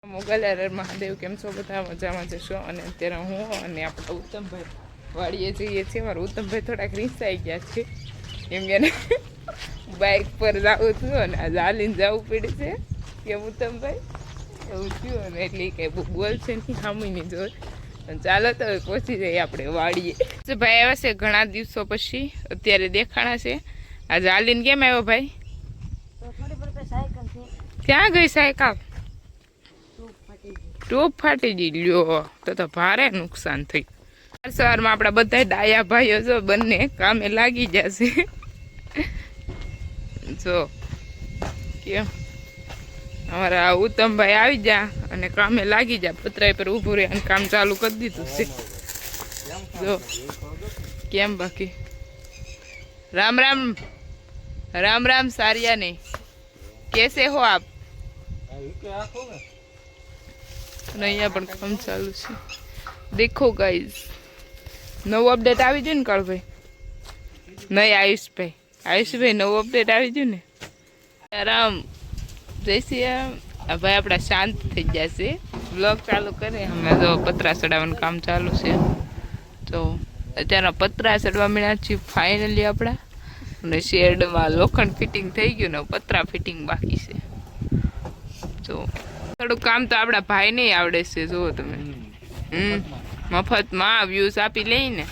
મોગલ મહાદેવ કેમ છો? બધા મજામાં જશો. અને અત્યારે હું અને આપણા ઉત્તમભાઈ વાડીએ જઈએ છીએ. મારા ઉત્તમભાઈ થોડાક રીસાઈ ગયા છે એમ કે બાઇક પર જવું છું અને આ ચાલીને જવું પડે છે કેમ ઉત્તમભાઈ એવું થયું. અને એટલે કંઈ બોલ છે નહીં સામીની જોર. ચાલો તો પહોંચી જઈએ આપણે વાડીએ. ભાઈ આવ્યા છે ઘણા દિવસો પછી, અત્યારે દેખાણા છે. આ ચાલીને કેમ આવ્યો ભાઈ? ક્યાં ગઈ સાયકલ? ટોપ ફાટી ગઈ. લ્યો તો ભારે નુકસાન થઈ. સવારમાં આપણા બધા ડાયા ભાઈઓ જો બંને કામે લાગી જશે. જો કેમ અમારા ઉત્તમભાઈ આવી જા અને કામે લાગી જા. પતરાઈ પર ઊભું રહે અને કામ ચાલુ કરી દીધું છે. જો કેમ બાકી રામ રામ રામ રામ સારિયા ને कैसे हो आप? અહીંયા પણ કામ ચાલુ છે. દેખો ગાઈઝ, નવું અપડેટ આવી ગયું ને કાળભાઈ? નહીં આયુષભાઈ, આયુષભાઈ નવું અપડેટ આવી ગયું ને? રામ જય શ્રી રામ. ભાઈ આપણા શાંત થઈ જશે. બ્લોગ ચાલુ કરે. અમે તો પતરા ચડાવવાનું કામ ચાલુ છે. તો અત્યારના પતરા ચડવા મળ્યા છીએ ફાઇનલી આપણા. અને શેડમાં લોખંડ ફિટિંગ થઈ ગયું ને પતરા ફિટિંગ બાકી છે. તો થોડું કામ તો આપણા ભાઈ નહીં આવડે છે. જુઓ તમે, મફતમાં વ્યૂઝ આપી લઈને.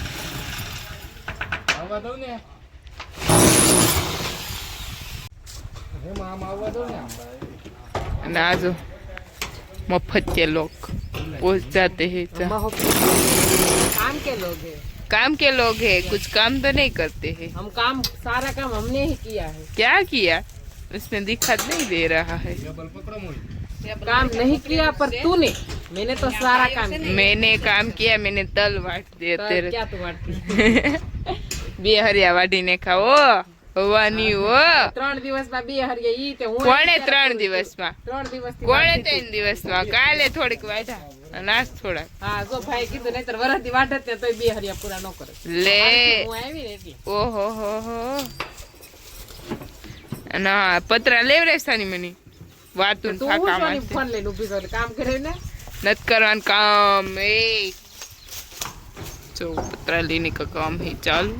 અને આ જો મફત के लोग पहुंच जाते हैं. काम के लोग हैं, कुछ काम तो नहीं करते हैं. हम काम सारा काम हमने ही किया है. क्या किया? उसमें दिखाई नहीं दे रहा है. काम नहीं किया पर तूने. मैंने तो सारा काम किया. मैंने काम किया. मैंने तल वाट दिए तेरे. क्या तू वाटती? બે હરિયા વાઢીને ખાઓ હોવાની હો. 3 દિવસમાં 2 હરિયા ઈ તે હું. કોણે 3 દિવસમાં? 3 દિવસથી. કોણે 3 દિવસમાં? કાલે થોડીક વાઢા અને આજ થોડાક. હા જો ભાઈ કીધું નહીતર વરસથી વાઢે તે તોય 2 હરિયા પૂરા ન કરે. લે હું આવી ને એટલે. ઓહો હો હો. અને પતરા લેવરેસાની મને વાતું ફાકામાં ફોન લઈને ઊભી કરો કામ કરે ને. નત કરવાનું કામ. એ જો પતરા લેને કા કામ હે ચાલુ.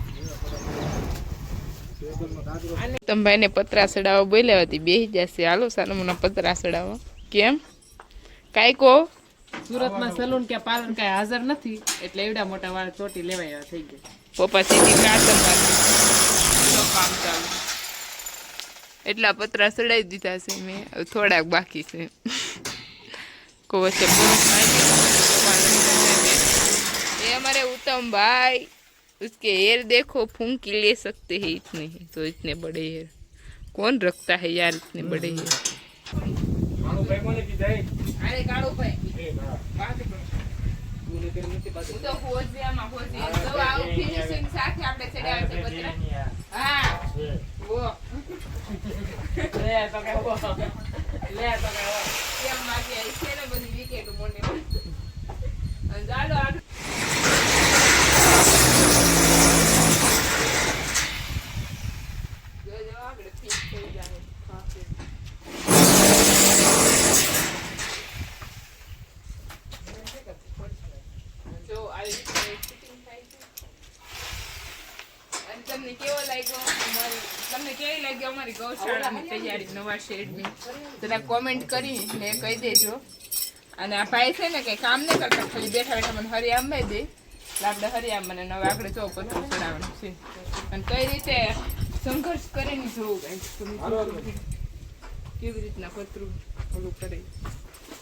ઉત્તમભાઈ ને પતરા ચડાવવા બોલ્યા હતી, બેસી જશે. હાલો સાનમુના પતરા ચડાવવા. કેમ કાઈ કો? સુરતમાં સલૂન કે પાર્લર કઈ હાજર નથી એટલે એવડા મોટા વાળ ચોટી લેવાયા થઈ ગયા. પપ્પા સીધી કાચમ કામ ચાલુ. એટલા પતરા ચડાવી દીધા છે મેં, થોડાક બાકી છે. કો વચ્ચે ये हमारे उत्तम भाई, उसके हेयर देखो फूंकी ले सकते हैं इतने ही. तो इतने बड़े हेयर कौन रखता है यार, इतने बड़े हेयर. अरे काड़ो भाई तो હોજિયામાં હોજિયા તો આ ફિનિશિંગ સાથે આપણે ચડાવે છે પતરા. હા વો લે તો કે વો કેમ માગે છે ને બધી વિકેટ મોને અંજાડો આ જો જો આપણે ફિટ થઈ જાય. તમને કેવો લાગ્યો અમારી ગૌશાળાની તૈયારી નવા શેડની? જરા કોમેન્ટ કરીને કહી દેજો. અને આ ભાઈ છે ને કઈ કામ નહીં કરતા, ખાલી બેઠા બેઠા મને હરિયામ દે એટલે આપણે હરિયામ મને નવા આગળ જો પતરું ચડાવવાનું છે. અને કઈ રીતે સંઘર્ષ કરીને જોવું ગાઈસ કેવી રીતના પતરું ઓલું કરે.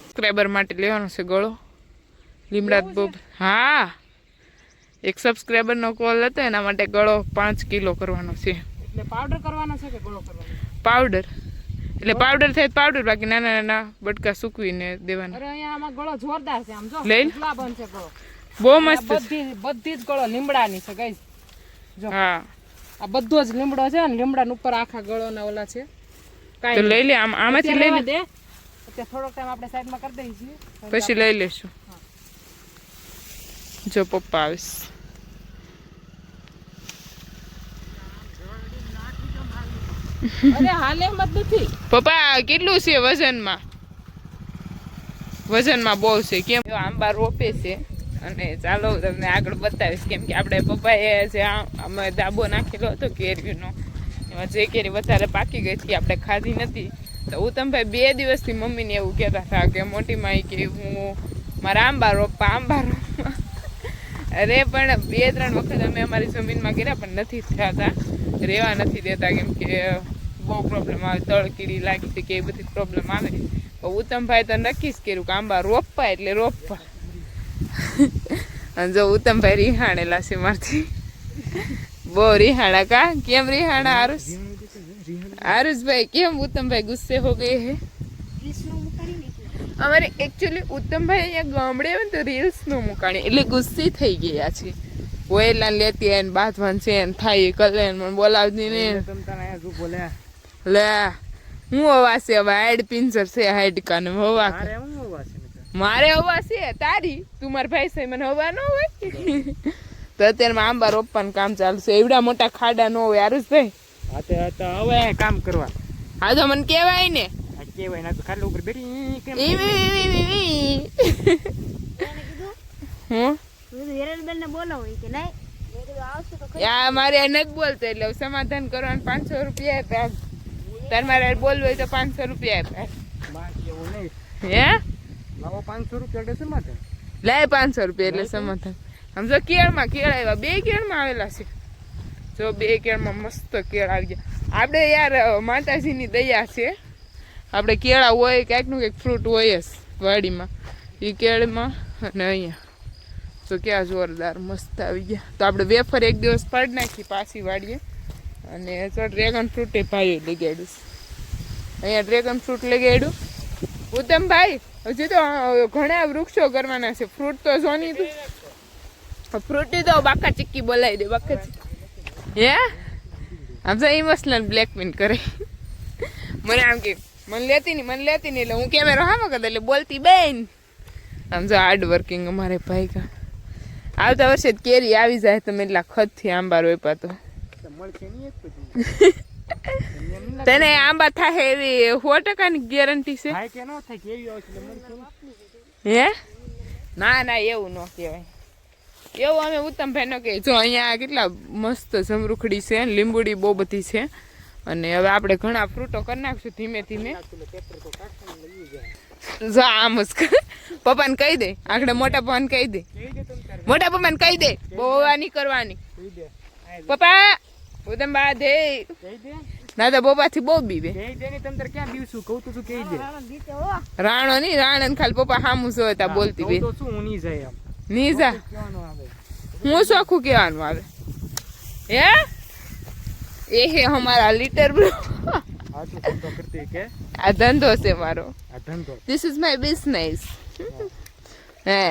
સબસ્ક્રાઈબર માટે લેવાનો છે ગળો લીમડા બોબ. હા, એક સબસ્ક્રાઈબર નો કોલ હતો એના માટે ગળો 5 કિલો કરવાનો છે. એટલે પાવડર કરવાનો છે કે ગળો કરવાનો? પાવડર એટલે પાવડર થાય પાવડર, બાકી નાના નાના બટકા સૂકવીને દેવાના. અરે અહીંયા આમાં ગળો જોરદાર છે. આમ જો લઈ કેટલા બનશે ગળો. બહુ મસ્ત બધી જ ગળો લીમડાની છે ગાઈસ. જો હા આ બધો જ લીમડો છે ને લીમડાના ઉપર આખા ગળોના ઓલા છે. તો લઈ લે આમાંથી લઈ લે. દે અત્યારે થોડોક ટાઈમ આપણે સાઈડમાં કરી દઈએ છીએ પછી લઈ લેશું. જો પપ્પા આવીશ. અરે હાલે મત નથી પપ્પા કેટલું છે વજનમાં? વજનમાં બહુ છે કેમ આંબા રોપે છે અને ચાલો તમને આગળ બતાવીશ કેમ કે આપણે પપ્પાએ જે અમે દાબો નાખેલો હતો કેરીનો એમાં જે કેરી વધારે પાકી ગઈ હતી આપણે ખાધી નથી તો ઉત્તમભાઈ 2 દિવસથી મમ્મીને એવું કહેતા હતા કે મોટી માઈ કે હું મારા આંબા રોપવા અરે પણ 2-3 વખત અમે અમારી જમીનમાં ગયા પણ નથી થતા રહેવા નથી દેતા કેમ કે બહુ પ્રોબ્લેમ આવે તળકીડી લાગી હતી કે એ બધી પ્રોબ્લેમ આવે તો ઉત્તમભાઈ તો નક્કી જ કર્યું કે આંબા રોપવા એટલે રોપવા અને જો ઉત્તમભાઈ રિહાણેલા છે મારથી બહુ રિહાણા કા કેમ રિહાણા આરુષભાઈ કેમ ઉત્તમભાઈ ગુસ્સે હો ગए હે અમારે એકચ્યુઅલી ઉત્તમભાઈ અહીંયા ગામડે આવે ને તો રીલ્સ નું મુકાણી એટલે ગુસ્સે થઈ ગયા છે ઓયલા લેતી આવીને બાંધવાન છે ને થાય કલ્યાણ મને બોલાવતી ને લે હું હવા છે હવે હાઈડ પિંજર છે હાઈડકા ને હવા મારે હવા છે તારી તું મારા ભાઈ છે મને હવા ન હોય તો અત્યારમાં આંબા રોપવાનું કામ ચાલુ છે એવડા મોટા ખાડા ન હોય આરુષભાઈ હવે કામ કરવા હા તો મને કેવાય ને કેવાય ના તો ખાટલા ઉપર બેઠી કેમ હું હિરલબેનને બોલાવો કે નહીં મેં કીધું આવશે તો યા મારે નથી બોલતો એટલે સમાધાન કરવાનું 500 રૂપિયા આપ્યા તાર મારે બોલવું હોય તો 500 રૂપિયા આપ્યા એવું નહીં હે લાવો 500 રૂપિયા એટલે સમાધાન લાય 500 રૂપિયા એટલે સમાધાન આમ જો કેળમાં કેળ આવ્યા 2 કેળમાં આવેલા છે જો 2 કેળમાં મસ્ત કેળ આવી ગયા આપણે યાર માતાજીની દયા છે આપણે કેળા હોય કાંઈકનું કંઈક ફ્રૂટ હોય જ વાડીમાં એ કેળમાં અને અહીંયા તો ક્યાં જોરદાર મસ્ત આવી ગયા તો આપણે વેફર એક દિવસ પાડી નાખી પાછી વાડીએ અને તો ડ્રેગન ફ્રૂટ એ ભાઈ લગાડ્યું અહીંયા ડ્રેગન ફ્રૂટ લગાડ્યું ઉત્તમભાઈ હજી તો ઘણા વૃક્ષો કરવાના છે ફ્રૂટ તો જોની તું ફ્રૂટી તો બાકા ચીક્કી બોલાવી દે બાકા ચીક્કી હે આમ તો ઇમોશનલ બ્લેકમેલ કરે મને આમ કે મને લેતી નહીં એટલે હું કેમેરો હામાં કરતા એટલે બોલતી બેન આમ જો હાર્ડ વર્કિંગ અમારે ભાઈ કા આવતા વર્ષે જ કેરી આવી જાય તમે એટલા ખતથી આંબા રોપ્યા તો તને આંબા થાય એવી 100% ની ગેરંટી છે હે ના એવું ન કહેવાય એવું અમે ઉત્તમભાઈ ન કહે જો અહીંયા કેટલા મસ્ત જમરૂખડી છે લીંબુડી બહુ બધી છે અને હવે આપણે ઘણા ફ્રૂટો કરી નાખશું ધીમે ધીમે જો આમ જ પપ્પાને કહી દે આગળ મોટા પપ્પાને કહી દે મોટા પપ્પાને કહી દે બહુ નહીં કરવાની પપ્પા ઉત્તમબા દે ના તો બોપાથી બહુ બીવે રાણો નહીં રાણ ખાલી પપ્પા સામું જોતા બોલતી બે નહીં જા હું ચોખ્ખું કહેવાનું આવે હે એ હે હમારા લીટર બ્રો આ ધંધો છે મારો ધીસ ઇઝ માય બિઝનેસ હે